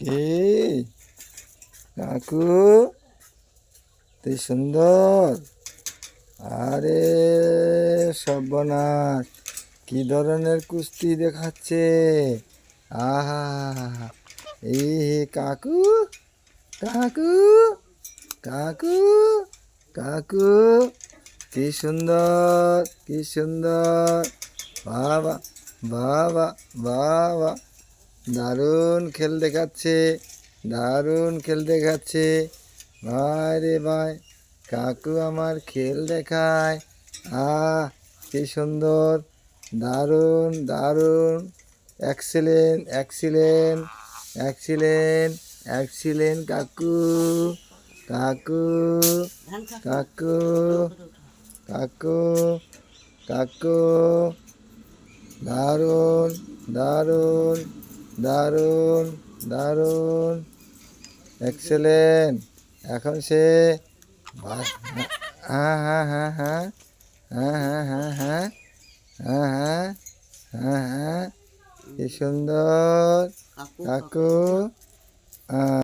কে কাকু, তুই সুন্দর। আরে সর্বনাশ, কি ধরনের কুস্তি দেখাচ্ছে! আহা, এই কাকু, কাকু, কাকু, কাকু, কি সুন্দর, কি সুন্দর! বাবা, বাবা, বাবা, দারুণ খেল দেখাচ্ছে, দারুণ খেল দেখাচ্ছে। ভাই রে ভাই, কাকু আমার খেল দেখায়। কি সুন্দর! দারুণ, দারুণ! এক্সিলেন্ট, এক্সিলেন্ট, এক্সিলেন্ট, এক্সিলেন্ট কাকু, কাকু, কাকু, কাকু, কাকু, দারুণ, দারুণ, দারুণ, দারুণ, এক্সেলেন্ট। এখন সে হ্যাঁ, হ্যাঁ, হ্যাঁ, হ্যাঁ, হ্যাঁ, হ্যাঁ, হ্যাঁ, হ্যাঁ, হ্যাঁ, হ্যাঁ, হ্যাঁ, হ্যাঁ, কি সুন্দর কাকু।